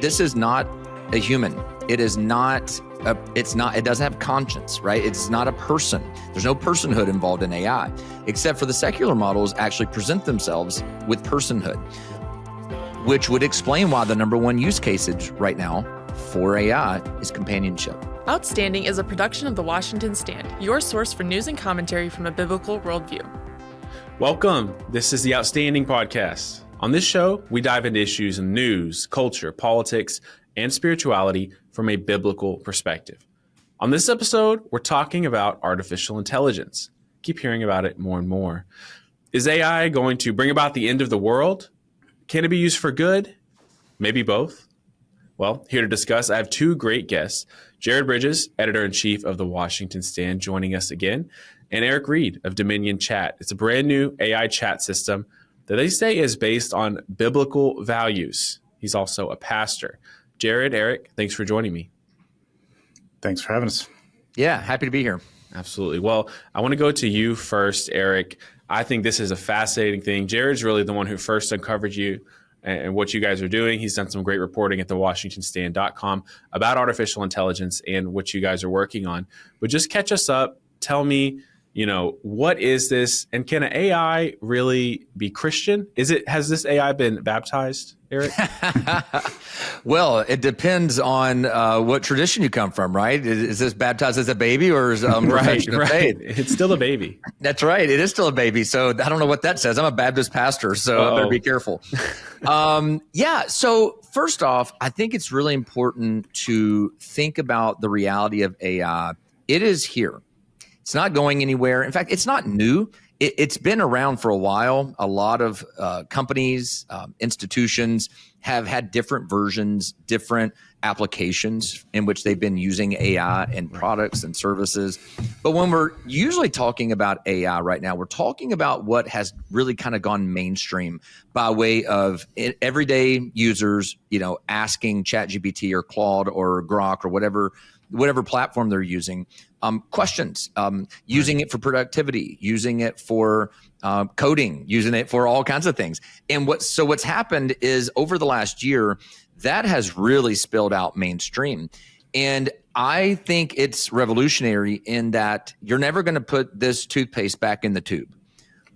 this is not a human. It doesn't have conscience, right? It's not a person. There's no personhood involved in AI, except for the secular models actually present themselves with personhood, which would explain why the number one use case right now for AI is companionship. Outstanding is a production of The Washington Stand, your source for news and commentary from a biblical worldview. Welcome. This is the Outstanding Podcast. On this show, we dive into issues in news, culture, politics, and spirituality from a biblical perspective. On this episode, we're talking about artificial intelligence. Keep hearing about it more and more. Is AI going to bring about the end of the world? Can it be used for good? Maybe both. Well, here to discuss, I have two great guests. Jared Bridges, editor-in-chief of The Washington Stand, joining us again, and Erik Reed of Dominion Chat. It's a brand new AI chat system that they say is based on biblical values. He's also a pastor. Jared, Erik, thanks for joining me. Thanks for having us. Yeah, happy to be here. Absolutely. Well, I want to go to you first, Erik. I think this is a fascinating thing. Jared's really the one who first uncovered you and what you guys are doing. He's done some great reporting at thewashingtonstand.com about artificial intelligence and what you guys are working on. But just catch us up. Tell me, what is this? And can an AI really be Christian? Has this AI been baptized, Erik? Well, it depends on what tradition you come from, right? Is this baptized as a baby or is profession of faith? It's still a baby. That's right. It is still a baby. So I don't know what that says. I'm a Baptist pastor, so I better be careful. So first off, I think it's really important to think about the reality of AI. It is here. It's not going anywhere. In fact, it's not new. It's been around for a while. A lot of companies, institutions have had different versions, different applications in which they've been using AI in products and services. But when we're usually talking about AI right now, we're talking about what has really kind of gone mainstream by way of everyday users, asking ChatGPT or Claude or Grok or whatever platform they're using, questions, using it for productivity, using it for coding, using it for all kinds of things. And what's happened is over the last year, that has really spilled out mainstream. And I think it's revolutionary in that you're never going to put this toothpaste back in the tube.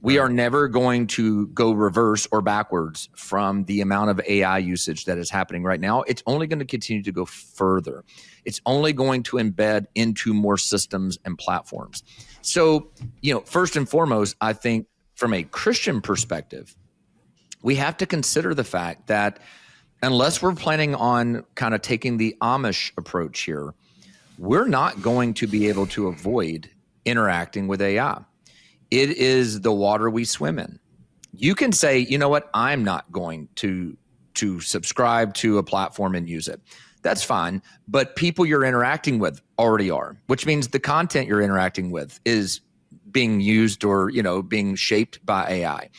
We are never going to go reverse or backwards from the amount of AI usage that is happening right now. It's only going to continue to go further. It's only going to embed into more systems and platforms. So, first and foremost, I think from a Christian perspective, we have to consider the fact that unless we're planning on kind of taking the Amish approach here, we're not going to be able to avoid interacting with AI. It is the water we swim in. You can say, you know what, I'm not going to subscribe to a platform and use it. That's fine. But people you're interacting with already are, which means the content you're interacting with is being used or, being shaped by AI.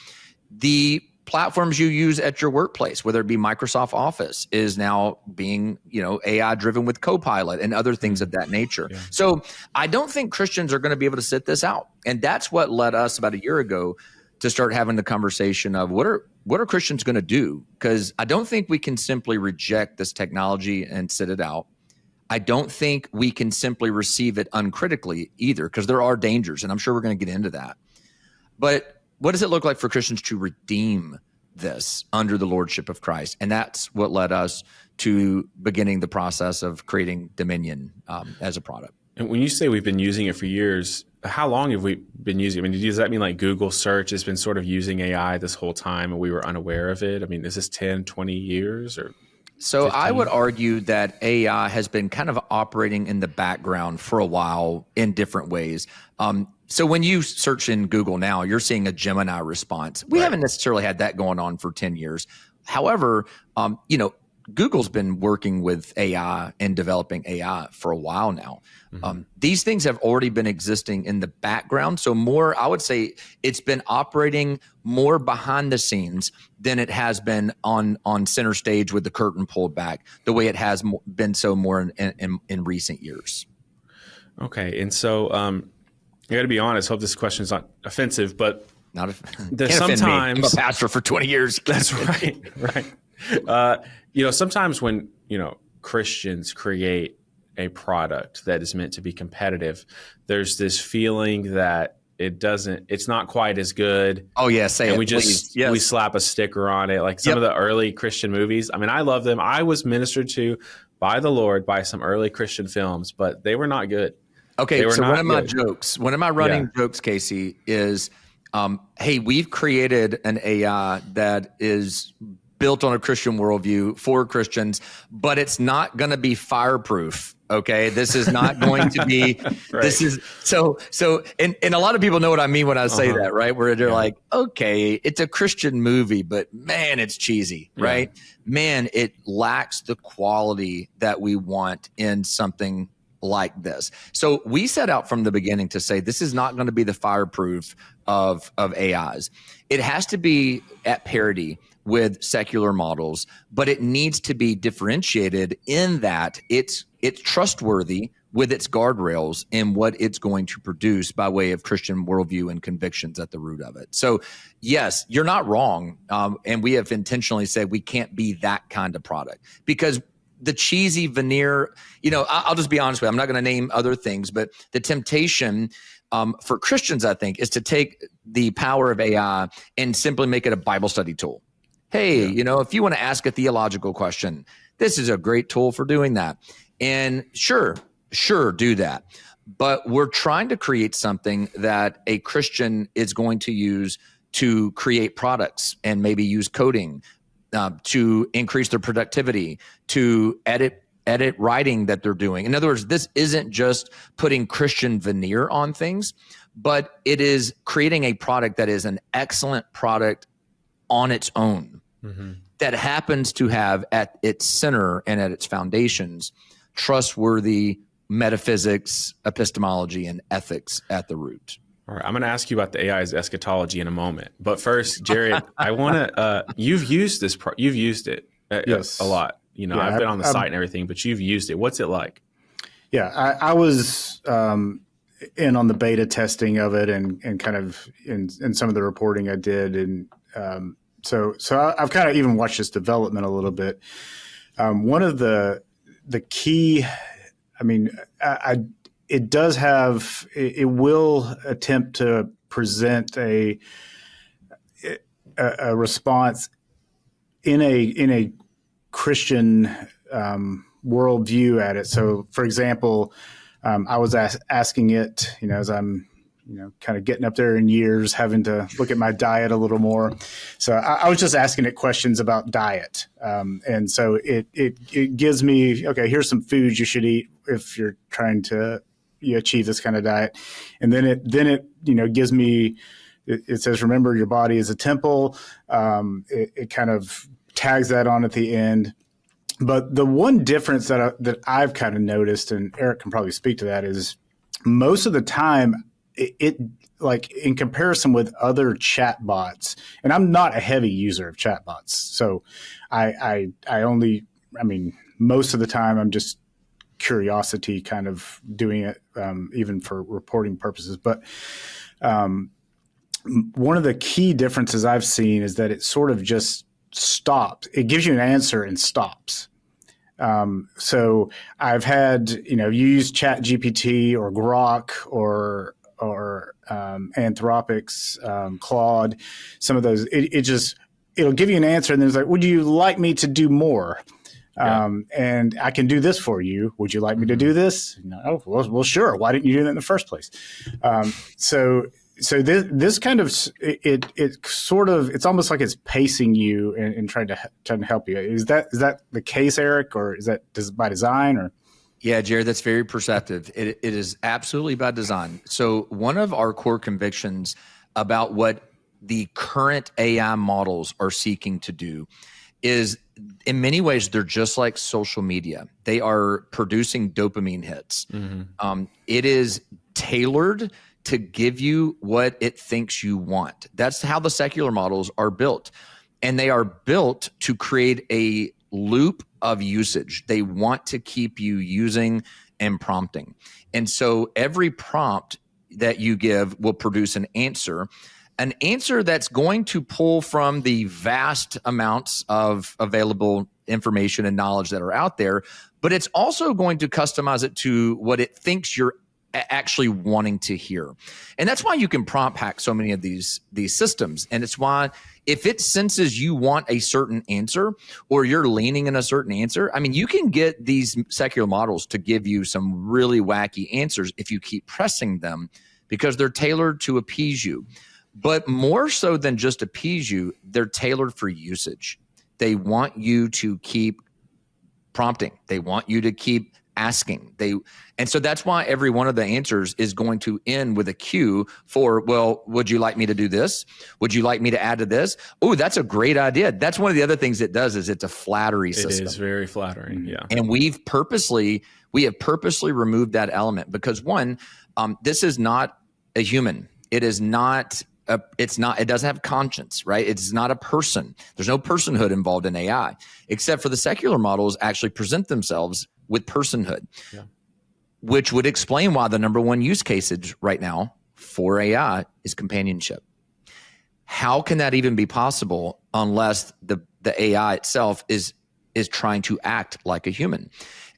The platforms you use at your workplace, whether it be Microsoft Office, is now being, AI driven with Copilot and other things of that nature. Yeah. So I don't think Christians are going to be able to sit this out. And that's what led us about a year ago to start having the conversation of what are Christians going to do? Because I don't think we can simply reject this technology and sit it out. I don't think we can simply receive it uncritically either, because there are dangers, and I'm sure we're going to get into that. But what does it look like for Christians to redeem this under the lordship of Christ? And that's what led us to beginning the process of creating Dominion as a product. And when you say we've been using it for years, how long have we been using it? I mean, does that mean like Google search has been sort of using AI this whole time and we were unaware of it? I mean, is this 10, 20 years or? So 15? I would argue that AI has been kind of operating in the background for a while in different ways. So when you search in Google now, you're seeing a Gemini response. We haven't necessarily had that going on for 10 years. However, Google's been working with AI and developing AI for a while now. Mm-hmm. These things have already been existing in the background. So I would say it's been operating more behind the scenes than it has been on center stage with the curtain pulled back, the way it has been so more in recent years. Okay. And so I got to be honest, hope this question is not offensive, but there's sometimes I'm a pastor for 20 years. That's right. Right. Sometimes when Christians create a product that is meant to be competitive, there's this feeling that it's not quite as good. Oh yeah, say and it, we please. just Yes. we slap a sticker on it. Like some of the early Christian movies. I mean, I love them. I was ministered to by the Lord by some early Christian films, but they were not good. Okay, so one of my running Yeah. jokes, Casey, is, hey, we've created an AI that is built on a Christian worldview for Christians, but it's not going to be fireproof. Okay, this is not going to be. Right. This is and a lot of people know what I mean when I say that, right? Where they're like, okay, it's a Christian movie, but man, it's cheesy, right? Man, it lacks the quality that we want in something like this. So we set out from the beginning to say this is not going to be the fireproof of AIs. It has to be at parity with secular models, but it needs to be differentiated in that it's trustworthy with its guardrails in what it's going to produce by way of Christian worldview and convictions at the root of it. So yes, you're not wrong. And we have intentionally said we can't be that kind of product because the cheesy veneer, I'll just be honest with you. I'm not going to name other things, but the temptation for Christians, I think, is to take the power of AI and simply make it a Bible study tool. Hey, if you want to ask a theological question, this is a great tool for doing that. And sure, do that. But we're trying to create something that a Christian is going to use to create products and maybe use coding to increase their productivity, to edit writing that they're doing. In other words, this isn't just putting Christian veneer on things, but it is creating a product that is an excellent product on its own that happens to have at its center and at its foundations trustworthy metaphysics, epistemology, and ethics at the root. All right, I'm going to ask you about the AI's eschatology in a moment. But first, Jared, I want to you've used this you've used it Yes. a lot. I've been on the site and everything, but you've used it. What's it like? Yeah, I was in on the beta testing of it and kind of in some of the reporting I did. And so I've kind of even watched this development a little bit. One of the key, it does have, it will attempt to present a response in a Christian worldview at it. So, for example, I was asking it, as I'm, kind of getting up there in years, having to look at my diet a little more. So I was just asking it questions about diet. And so it gives me, okay, here's some foods you should eat if you're trying to achieve this kind of diet. And then it gives me, it says, remember your body is a temple. It kind of tags that on at the end. But the one difference that I've kind of noticed, and Erik can probably speak to that, is most of the time it like in comparison with other chat bots, and I'm not a heavy user of chat bots. So I only, most of the time I'm just curiosity kind of doing it, even for reporting purposes. But one of the key differences I've seen is that it sort of just stops. It gives you an answer and stops. So I've had, you use Chat GPT or Grok or Anthropic's Claude, some of those, it'll give you an answer and then it's like, would you like me to do more? Yeah. And I can do this for you. Would you like me to do this? No. Well, sure. Why didn't you do that in the first place? So this kind of, it sort of, it's almost like it's pacing you and trying to help you. Is that the case, Erik, or is that by design or? Yeah, Jared, that's very perceptive. It is absolutely by design. So one of our core convictions about what the current AI models are seeking to do is, in many ways, they're just like social media. They are producing dopamine hits. It is tailored to give you what it thinks you want. That's how the secular models are built. And they are built to create a loop of usage. They want to keep you using and prompting. And so every prompt that you give will produce an answer that's going to pull from the vast amounts of available information and knowledge that are out there, but it's also going to customize it to what it thinks you're actually wanting to hear. And that's why you can prompt hack so many of these systems. And it's why if it senses you want a certain answer or you're leaning in a certain answer, I mean, you can get these secular models to give you some really wacky answers if you keep pressing them because they're tailored to appease you. But more so than just appease you, they're tailored for usage. They want you to keep prompting. They want you to keep asking. And so that's why every one of the answers is going to end with a cue for, well, would you like me to do this? Would you like me to add to this? Oh, that's a great idea. That's one of the other things it does is it's a flattery system. It is very flattering. Yeah. And we have purposely removed that element because one, this is not a human. It doesn't have conscience, right? It's not a person. There's no personhood involved in AI, except for the secular models actually present themselves with personhood, which would explain why the number one use case right now for AI is companionship. How can that even be possible unless the AI itself is trying to act like a human?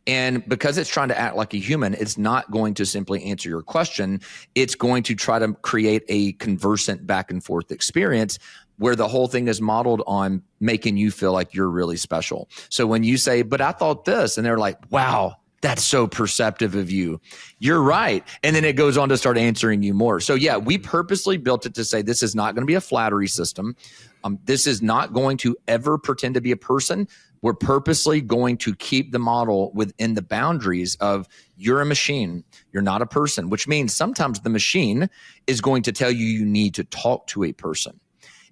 And because it's trying to act like a human, it's not going to simply answer your question. It's going to try to create a conversant back and forth experience where the whole thing is modeled on making you feel like you're really special. So when you say, but I thought this, and they're like, wow, that's so perceptive of you. You're right. And then it goes on to start answering you more. So yeah, we purposely built it to say this is not going to be a flattery system. This is not going to ever pretend to be a person. We're purposely going to keep the model within the boundaries of you're a machine, you're not a person, which means sometimes the machine is going to tell you you need to talk to a person.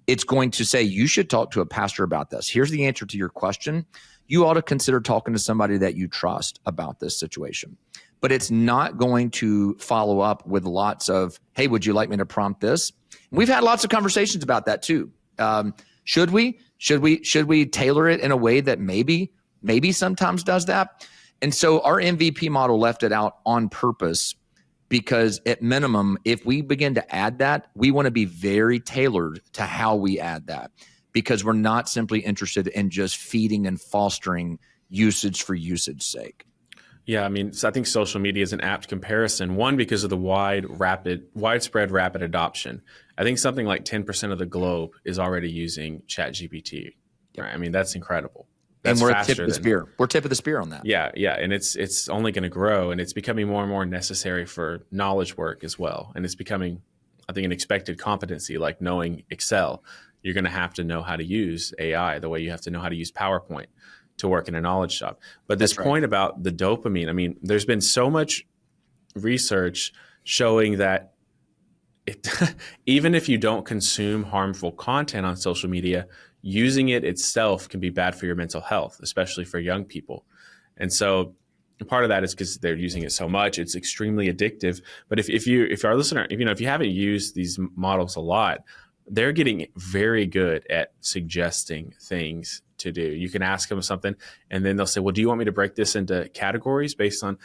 It's going to say you should talk to a pastor about this. Here's the answer to your question. You ought to consider talking to somebody that you trust about this situation. But it's not going to follow up with lots of, hey, would you like me to prompt this? We've had lots of conversations about that too. Should we tailor it in a way that maybe sometimes does that? And so our MVP model left it out on purpose because at minimum, if we begin to add that, we want to be very tailored to how we add that because we're not simply interested in just feeding and fostering usage for usage's sake. Yeah, I mean, so I think social media is an apt comparison. One, because of the widespread rapid adoption. I think something like 10% of the globe is already using ChatGPT. Right? I mean, that's incredible. That's and we're tip of the spear. We're tip of the spear on that. Yeah, and it's only going to grow, and it's becoming more and more necessary for knowledge work as well. And it's becoming, I think, an expected competency, like knowing Excel. You're going to have to know how to use AI the way you have to know how to use PowerPoint to work in a knowledge shop. But this point about the dopamine, I mean, there's been so much research showing that even if you don't consume harmful content on social media, using it itself can be bad for your mental health, especially for young people. And so part of that is because they're using it so much, it's extremely addictive. But if our listener, if you haven't used these models a lot, they're getting very good at suggesting things to do. You can ask them something and then they'll say, well, do you want me to break this into categories based on,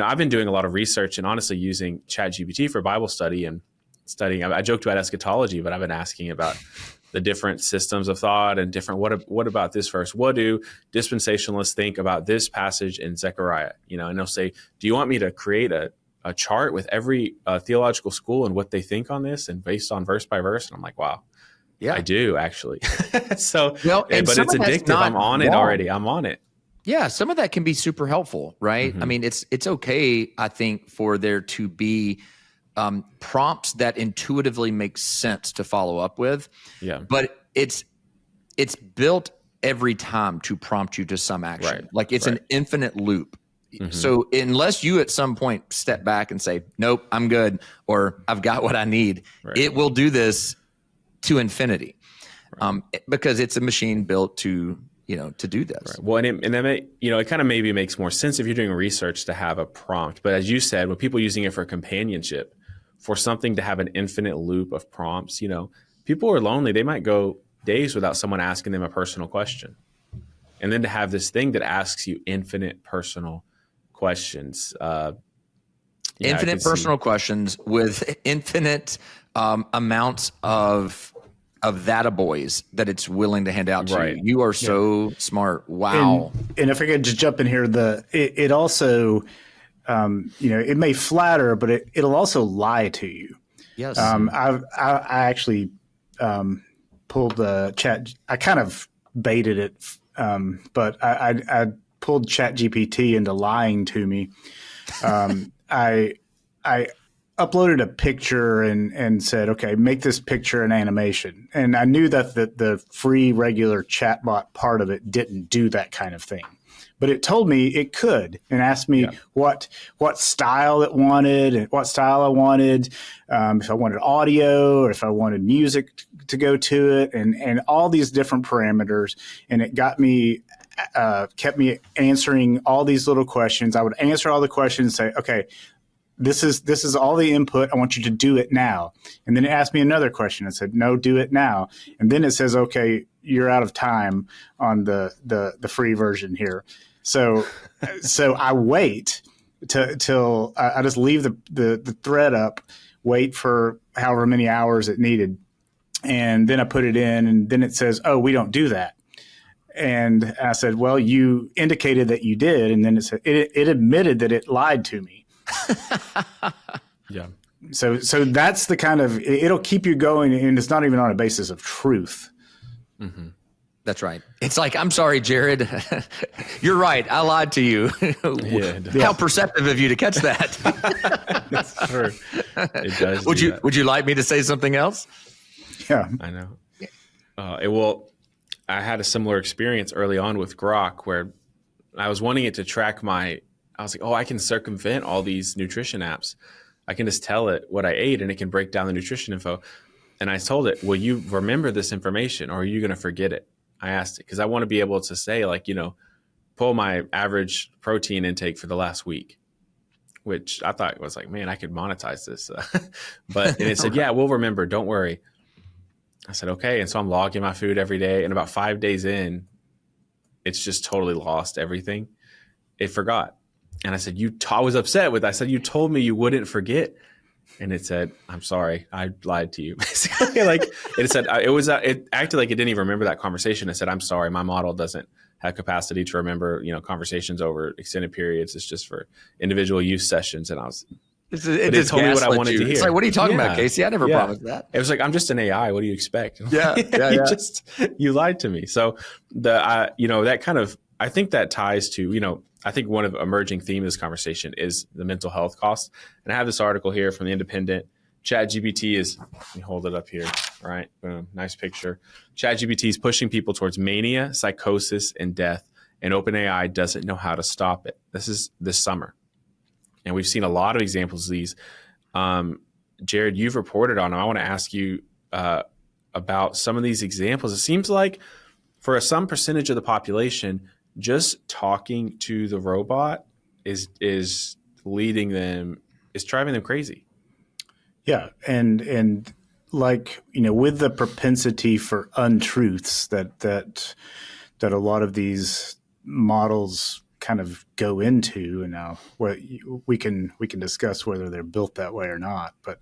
I've been doing a lot of research and honestly using ChatGPT for Bible study and studying. I joked about eschatology, but I've been asking about the different systems of thought and different, what about this verse? What do dispensationalists think about this passage in Zechariah? And they'll say, do you want me to create a chart with every theological school and what they think on this and based on verse by verse? And I'm like, wow. Yeah, I do actually. But it's addictive. I'm on it already. I'm on it. Yeah, some of that can be super helpful, right? Mm-hmm. I mean, it's okay, I think, for there to be prompts that intuitively make sense to follow up with. Yeah, but it's built every time to prompt you to some action. Right. Like it's an infinite loop. Mm-hmm. So unless you at some point step back and say, nope, I'm good, or I've got what I need, it will do this to infinity, because it's a machine built to do this. Right. Well, it kind of maybe makes more sense if you're doing research to have a prompt. But as you said, with people using it for companionship, for something to have an infinite loop of prompts, people are lonely. They might go days without someone asking them a personal question. And then to have this thing that asks you infinite personal questions. Infinite personal questions with infinite amounts of of that boys that it's willing to hand out to Right. you. You are so smart. Wow. And if I could just jump in here, it also, it may flatter, but it'll also lie to you. Yes. I actually pulled the chat. I kind of baited it, but I pulled ChatGPT into lying to me. I uploaded a picture and said, okay, make this picture an animation. And I knew that the free regular chatbot part of it didn't do that kind of thing. But it told me it could, and asked me what style it wanted and what style I wanted, if I wanted audio or if I wanted music to go to it, and all these different parameters. And it got me, kept me answering all these little questions. I would answer all the questions and say, okay, this is all the input. I want you to do it now. And then it asked me another question. I said, no, do it now. And then it says, okay, you're out of time on the free version here. So I wait till I just leave the thread up, wait for however many hours it needed. And then I put it in, and then it says, oh, we don't do that. And I said, well, you indicated that you did. And then it admitted that it lied to me. Yeah. So that's the kind of, it'll keep you going, and it's not even on a basis of truth. Mm-hmm. That's right. It's like, I'm sorry, Jared. You're right. I lied to you. How perceptive of you to catch that. That's true. It does. Would you like me to say something else? Yeah. I know. I had a similar experience early on with Grok where I was wanting it to track I was like, oh, I can circumvent all these nutrition apps. I can just tell it what I ate and it can break down the nutrition info. And I told it, will you remember this information or are you going to forget it? I asked it because I want to be able to say, pull my average protein intake for the last week, which I thought was like, man, I could monetize this. And it said, yeah, we'll remember. Don't worry. I said, okay. And so I'm logging my food every day. And about 5 days in, it's just totally lost everything. It forgot. And I said, I was upset with it. I said, you told me you wouldn't forget. And it said, I'm sorry, I lied to you. It acted like it didn't even remember that conversation. It said, I'm sorry, my model doesn't have capacity to remember, conversations over extended periods. It's just for individual use sessions. And it told me what I wanted to hear. It's like, what are you talking about, Casey? I never promised that. It was like, I'm just an AI. What do you expect? Yeah. You lied to me. So that kind of, I think that ties to, I think one of the emerging theme of this conversation is the mental health costs. And I have this article here from The Independent. ChatGPT let me hold it up here. All right. Boom. Nice picture. ChatGPT is pushing people towards mania, psychosis, and death. And OpenAI doesn't know how to stop it. This is this summer. And we've seen a lot of examples of these. Jared, you've reported on them. I want to ask you about some of these examples. It seems like for some percentage of the population, just talking to the robot is driving them crazy. Yeah. And with the propensity for untruths that a lot of these models kind of go into, and now we can discuss whether they're built that way or not, but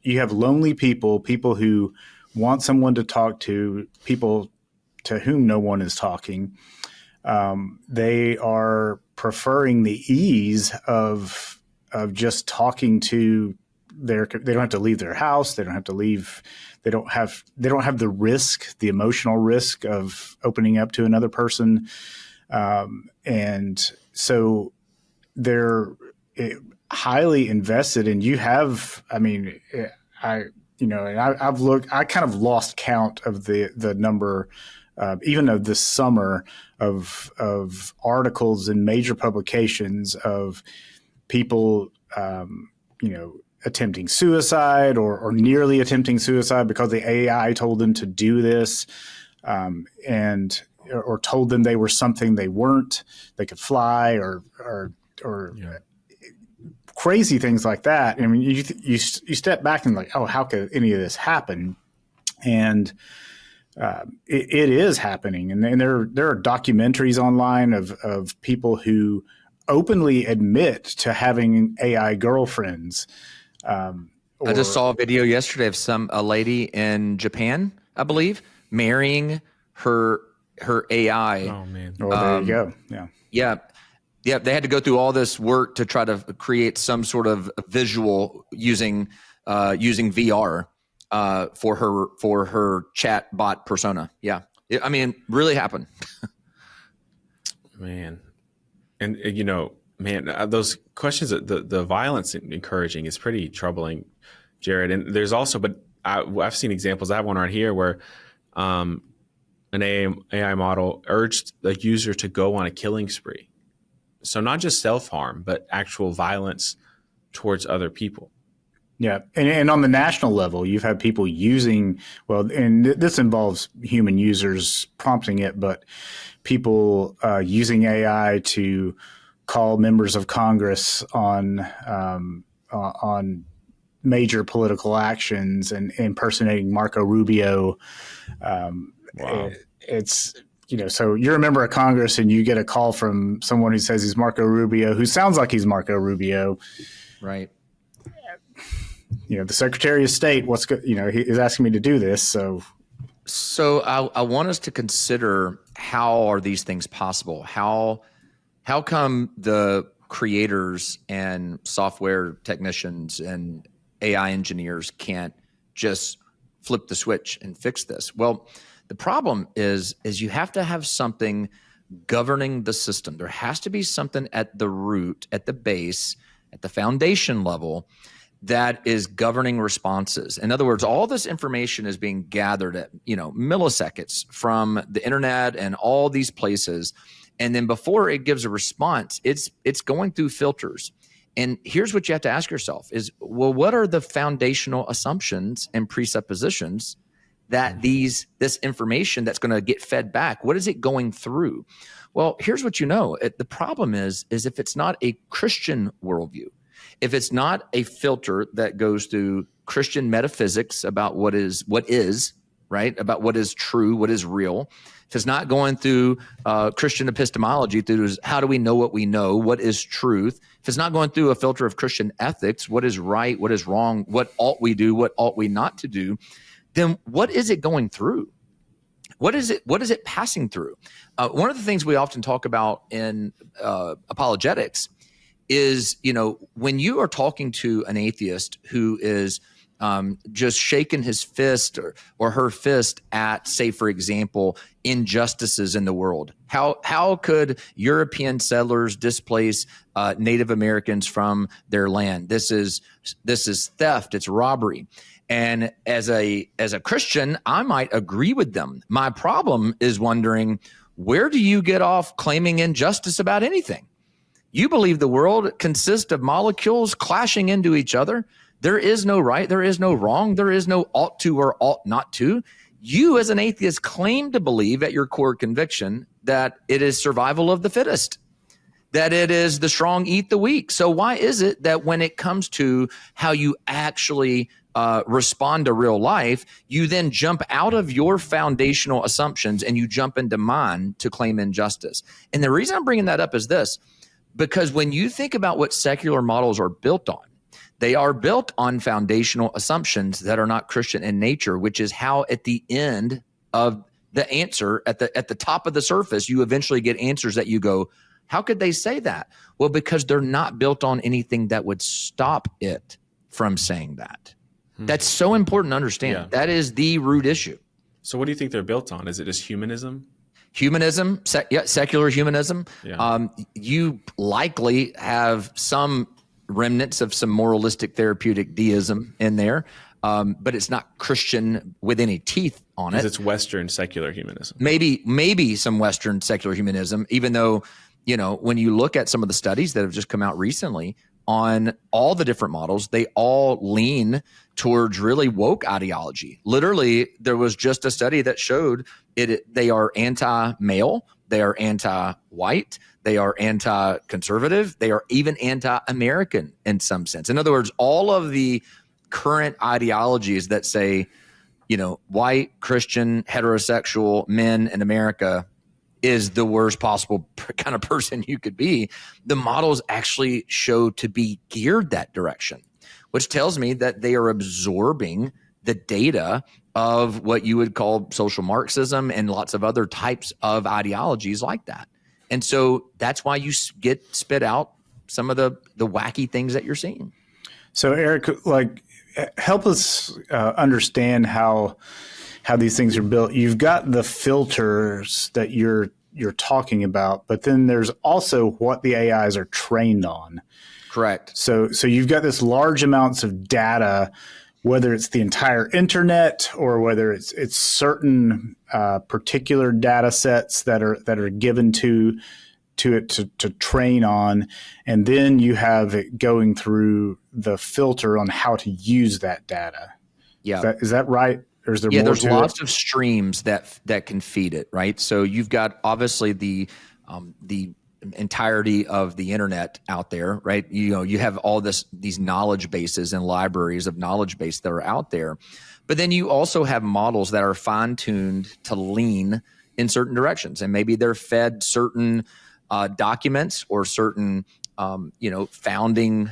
you have lonely people who want someone to talk to, people to whom no one is talking. They are preferring the ease of just talking to they don't have to leave their house. They don't have to leave. They don't have the risk, the emotional risk of opening up to another person. And so they're highly invested. And you have, I've looked, I kind of lost count of the number, even of this summer of articles in major publications of people, attempting suicide or nearly attempting suicide because the AI told them to do this, or told them they were something they weren't. They could fly or crazy things like that. I mean, you step back and like, oh, how could any of this happen? And it is happening. And there are documentaries online of people who openly admit to having AI girlfriends. I just saw a video yesterday of a lady in Japan, I believe, marrying her AI. Oh man. Well, there you go. Yeah. Yeah. They had to go through all this work to try to create some sort of visual using VR for her chat bot persona. Yeah. I mean, really happened. Man. And those questions, the violence encouraging is pretty troubling, Jared. And there's also, but I've seen examples. I have one right here where an AI model urged the user to go on a killing spree. So not just self-harm, but actual violence towards other people. Yeah. And on the national level, you've had people using, and this involves human users prompting it, but people using AI to call members of Congress on major political actions and impersonating Marco Rubio. Wow. It's, so you're a member of Congress and you get a call from someone who says he's Marco Rubio, who sounds like he's Marco Rubio. Right. The Secretary of State, he is asking me to do this. So I want us to consider, how are these things possible? How come the creators and software technicians and AI engineers can't just flip the switch and fix this? Well, the problem is you have to have something governing the system. There has to be something at the root, at the base, at the foundation level that is governing responses. In other words, all this information is being gathered at, milliseconds from the internet and all these places. And then before it gives a response, it's going through filters. And here's what you have to ask yourself is, well, what are the foundational assumptions and presuppositions that this information that's going to get fed back, what is it going through? Well, here's what the problem is if it's not a Christian worldview, if it's not a filter that goes through Christian metaphysics about what is right, about what is true, what is real, if it's not going through Christian epistemology, through how do we know what we know, what is truth, if it's not going through a filter of Christian ethics, what is right, what is wrong, what ought we do, what ought we not to do, then what is it going through? What is it passing through? One of the things we often talk about in apologetics is, when you are talking to an atheist who is just shaking his fist or her fist at, say, for example, injustices in the world. How could European settlers displace Native Americans from their land? This is theft. It's robbery. And as a Christian, I might agree with them. My problem is wondering, where do you get off claiming injustice about anything? You believe the world consists of molecules clashing into each other. There is no right, there is no wrong, there is no ought to or ought not to. You as an atheist claim to believe at your core conviction that it is survival of the fittest, that it is the strong eat the weak. So why is it that when it comes to how you actually respond to real life, you then jump out of your foundational assumptions and you jump into mine to claim injustice? And the reason I'm bringing that up is this, because when you think about what secular models are built on, they are built on foundational assumptions that are not Christian in nature, which is how at the end of the answer, at the top of the surface, you eventually get answers that you go, how could they say that? Well, because they're not built on anything that would stop it from saying that. That's so important to understand. Yeah. That is the root issue. So what do you think they're built on? Is it just humanism? Humanism, secular humanism. Yeah. You likely have some remnants of some moralistic therapeutic deism in there, but it's not Christian with any teeth on it. It's Western secular humanism. Maybe some Western secular humanism, even though, when you look at some of the studies that have just come out recently on all the different models, they all lean towards really woke ideology. Literally, there was just a study that showed they are anti-male, they are anti-white, they are anti-conservative, they are even anti-American in some sense. In other words, all of the current ideologies that say, white, Christian, heterosexual men in America is the worst possible kind of person you could be, the models actually show to be geared that direction, which tells me that they are absorbing the data of what you would call social Marxism and lots of other types of ideologies like that. And so that's why you get spit out some of the wacky things that you're seeing. So Erik, like, help us understand how these things are built. You've got the filters that you're talking about, but then there's also what the AIs are trained on. Correct. So you've got this large amounts of data, whether it's the entire internet or whether it's certain particular data sets that are given to it to train on, and then you have it going through the filter on how to use that data. Yeah, is that right? Or is there more there's to lots it? of streams that can feed it, right? So you've got obviously the entirety of the internet out there, right? You have all these knowledge bases and libraries of knowledge base that are out there, but then you also have models that are fine-tuned to lean in certain directions, and maybe they're fed certain documents or certain founding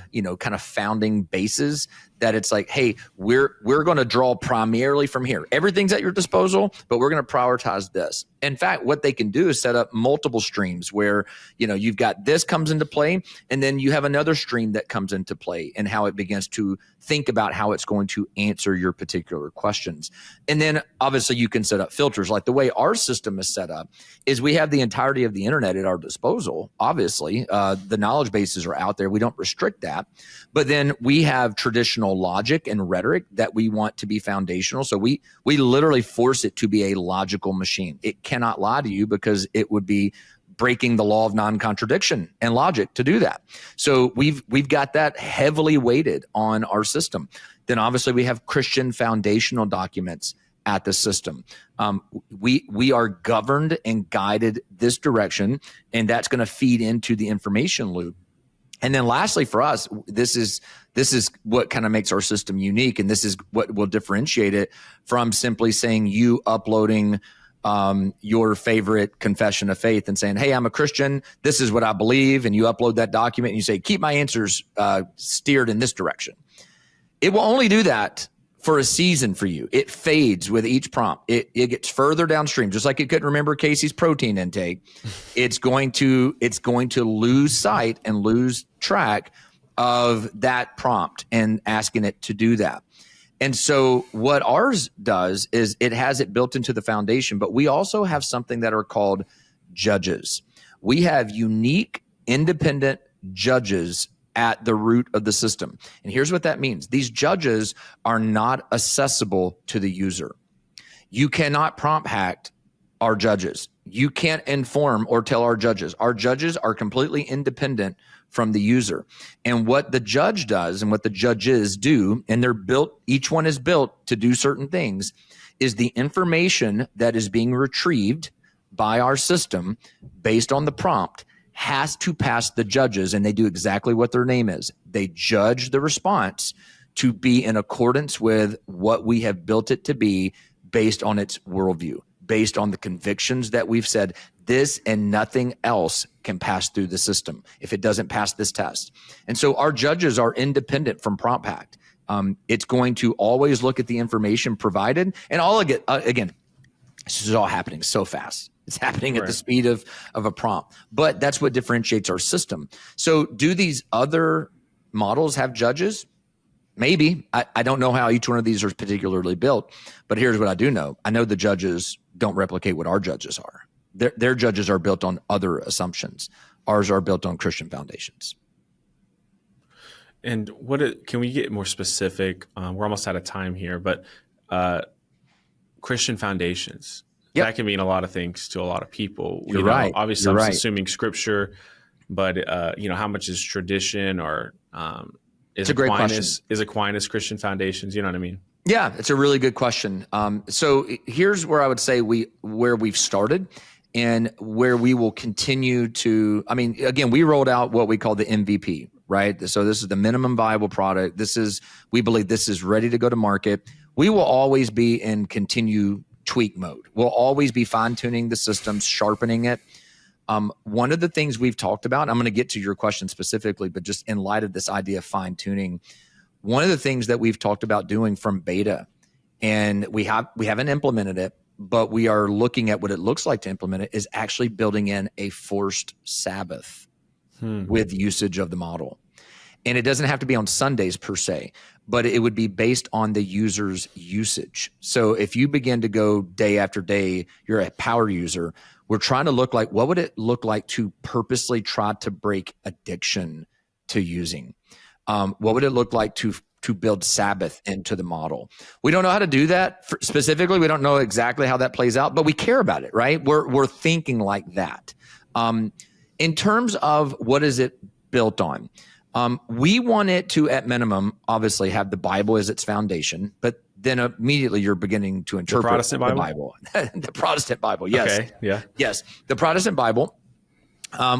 bases that it's like, hey, we're going to draw primarily from here. Everything's at your disposal, but we're going to prioritize this. In fact, what they can do is set up multiple streams where, you've got this comes into play, and then you have another stream that comes into play and how it begins to think about how it's going to answer your particular questions. And then obviously you can set up filters. Like the way our system is set up is we have the entirety of the internet at our disposal. Obviously, the knowledge bases are out there. We don't restrict that. But then we have traditional logic and rhetoric that we want to be foundational. So we literally force it to be a logical machine. It cannot lie to you because it would be breaking the law of non-contradiction and logic to do that. So we've got that heavily weighted on our system. Then obviously we have Christian foundational documents at the system. We are governed and guided this direction, and that's going to feed into the information loop. And then lastly, for us, this is what kind of makes our system unique, and this is what will differentiate it from simply saying you uploading your favorite confession of faith and saying, hey, I'm a Christian, this is what I believe, and you upload that document and you say, keep my answers steered in this direction. It will only do that for a season for you. It fades with each prompt. It gets further downstream, just like it couldn't remember Casey's protein intake. It's going to lose sight and lose track of that prompt and asking it to do that. And so what ours does is it has it built into the foundation, but we also have something that are called judges. We have unique, independent judges at the root of the system. And here's what that means. These judges are not accessible to the user. You cannot prompt hack our judges. You can't inform or tell our judges. Our judges are completely independent from the user. And what the judge does and what the judges do, and they're built, each one is built to do certain things, is the information that is being retrieved by our system based on the prompt has to pass the judges, and they do exactly what their name is. They judge the response to be in accordance with what we have built it to be based on its worldview, based on the convictions that we've said this and nothing else can pass through the system if it doesn't pass this test. And so our judges are independent from prompt hack. It's going to always look at the information provided, and all again, this is all happening so fast. It's happening at the speed of a prompt, but that's what differentiates our system. So do these other models have judges? Maybe. I don't know how each one of these are particularly built, but here's what I do know. I know the judges don't replicate what our judges are. Their judges are built on other assumptions. Ours are built on Christian foundations. And can we get more specific? We're almost out of time here, but Christian foundations. Yep. That can mean a lot of things to a lot of people. You're right. Obviously, I'm assuming scripture, but how much is tradition or is Aquinas Christian foundations? You know what I mean? Yeah, it's a really good question. So here's where I would say where we've started and where we will continue to. I mean, again, we rolled out what we call the MVP, right? So this is the minimum viable product. We believe this is ready to go to market. We will always be in continue tweak mode. We'll always be fine-tuning the systems, sharpening it. One of the things we've talked about, I'm going to get to your question specifically, but just in light of this idea of fine-tuning, one of the things that we've talked about doing from beta, and we haven't implemented it, but we are looking at what it looks like to implement it, is actually building in a forced Sabbath with usage of the model. And it doesn't have to be on Sundays per se, but it would be based on the user's usage. So if you begin to go day after day, you're a power user. We're trying to look like, what would it look like to purposely try to break addiction to using? What would it look like to build Sabbath into the model? We don't know how to do that specifically. We don't know exactly how that plays out, but we care about it, right? We're thinking like that. In terms of what is it built on? We want it to, at minimum, obviously have the Bible as its foundation, but then immediately you're beginning to interpret the Protestant Bible. The Protestant Bible, yes. Okay, yeah. Yes, the Protestant Bible.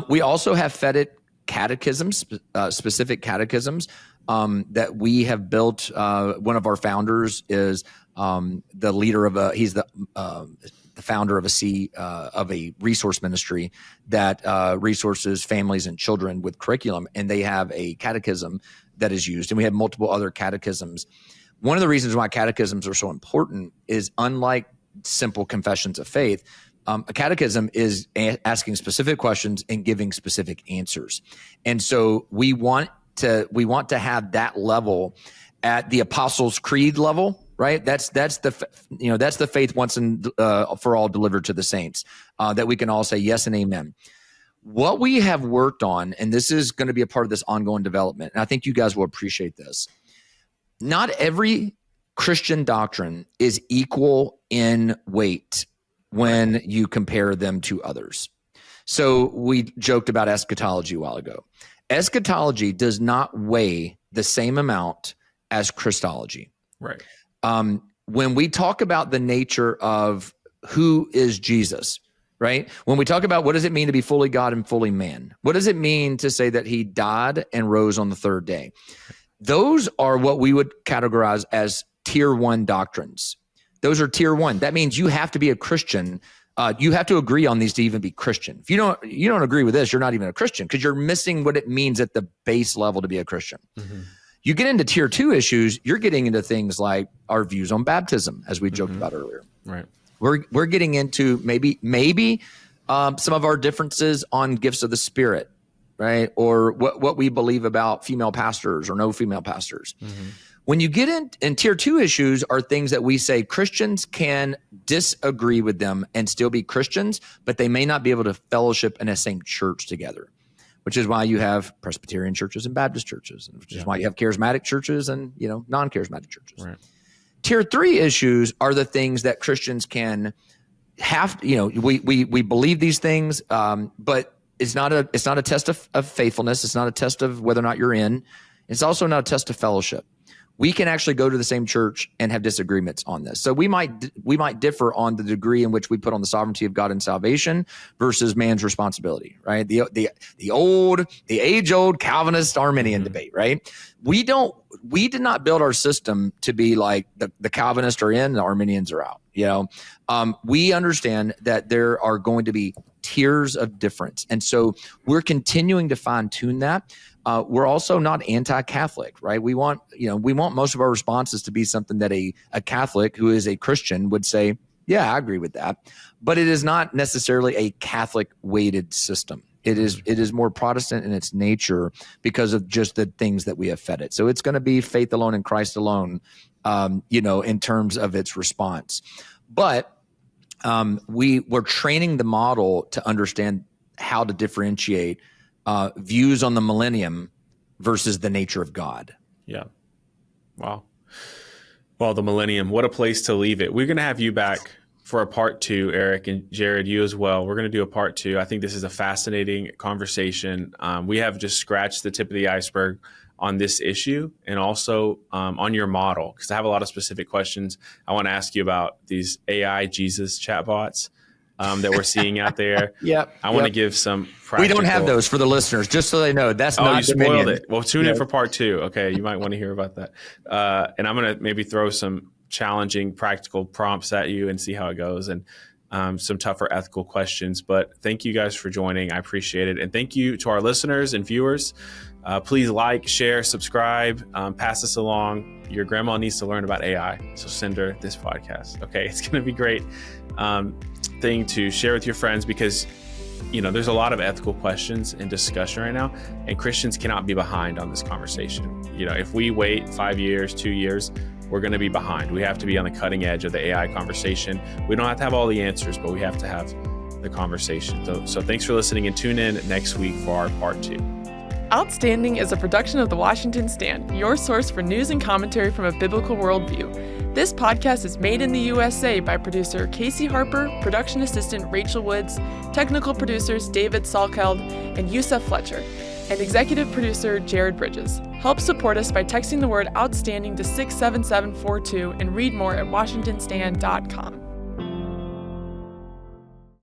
We also have fed it catechisms, specific catechisms that we have built. One of our founders is the leader of he's the founder of a resource ministry that resources families and children with curriculum, and they have a catechism that is used, and we have multiple other catechisms. One of the reasons why catechisms are so important is, unlike simple confessions of faith, a catechism is asking specific questions and giving specific answers. And so we want to have that level at the Apostles' Creed level, right? That's the faith once and for all delivered to the saints, that we can all say yes and amen. What we have worked on, and this is going to be a part of this ongoing development, and I think you guys will appreciate this. Not every Christian doctrine is equal in weight when you compare them to others. So we joked about eschatology a while ago. Eschatology does not weigh the same amount as Christology. Right. When we talk about the nature of who is Jesus, right? When we talk about what does it mean to be fully God and fully man? What does it mean to say that he died and rose on the third day? Those are what we would categorize as tier 1 doctrines. Those are tier 1. That means you have to be a Christian. You have to agree on these to even be Christian. If you don't agree with this, you're not even a Christian, because you're missing what it means at the base level to be a Christian. Mm-hmm. You get into tier 2 issues, you're getting into things like our views on baptism, as we joked about earlier. Right. We're getting into maybe some of our differences on gifts of the Spirit, right? Or what we believe about female pastors or no female pastors. Mm-hmm. When you get in tier 2 issues are things that we say Christians can disagree with them and still be Christians, but they may not be able to fellowship in a same church together, which is why you have Presbyterian churches and Baptist churches, which is why you have charismatic churches and non-charismatic churches. Right. Tier 3 issues are the things that Christians can have. We believe these things, but it's not a test of faithfulness. It's not a test of whether or not you're in. It's also not a test of fellowship. We can actually go to the same church and have disagreements on this. So we might differ on the degree in which we put on the sovereignty of God in salvation versus man's responsibility, right? The age-old Calvinist Arminian debate, right? We did not build our system to be like the Calvinists are in, the Arminians are out. We understand that there are going to be tiers of difference, and so we're continuing to fine-tune that. We're also not anti-Catholic, right? We want most of our responses to be something that a Catholic who is a Christian would say, yeah, I agree with that. But it is not necessarily a Catholic-weighted system. It is more Protestant in its nature because of just the things that we have fed it. So it's going to be faith alone in Christ alone, in terms of its response. But we're training the model to understand how to differentiate views on the millennium versus the nature of God. Yeah. Wow. Well, the millennium, what a place to leave it. We're going to have you back for a part 2, Erik, and Jared, you as well. We're going to do a part 2. I think this is a fascinating conversation. We have just scratched the tip of the iceberg on this issue and also on your model, because I have a lot of specific questions. I want to ask you about these AI Jesus chatbots that we're seeing out there. I want to give some practical... We don't have those for the listeners, just so they know. That's not you spoiled Dominion. it. Well, tune in for part 2. Okay, you might want to hear about that. And I'm going to maybe throw some challenging practical prompts at you and see how it goes. And some tougher ethical questions. But thank you guys for joining. I appreciate it. And thank you to our listeners and viewers. Please like, share, subscribe, pass this along. Your grandma needs to learn about AI, so send her this podcast. Okay, it's going to be great thing to share with your friends, because there's a lot of ethical questions in discussion right now, and Christians cannot be behind on this conversation. If we wait 5 years, 2 years, we're going to be behind. We have to be on the cutting edge of the AI conversation. We don't have to have all the answers, but we have to have the conversation. So thanks for listening, and tune in next week for our part 2. Outstanding is a production of The Washington Stand, your source for news and commentary from a biblical worldview. This podcast is made in the USA by producer Casey Harper, production assistant Rachel Woods, technical producers David Salkeld and Yusuf Fletcher, and executive producer Jared Bridges. Help support us by texting the word outstanding to 67742 and read more at washingtonstand.com.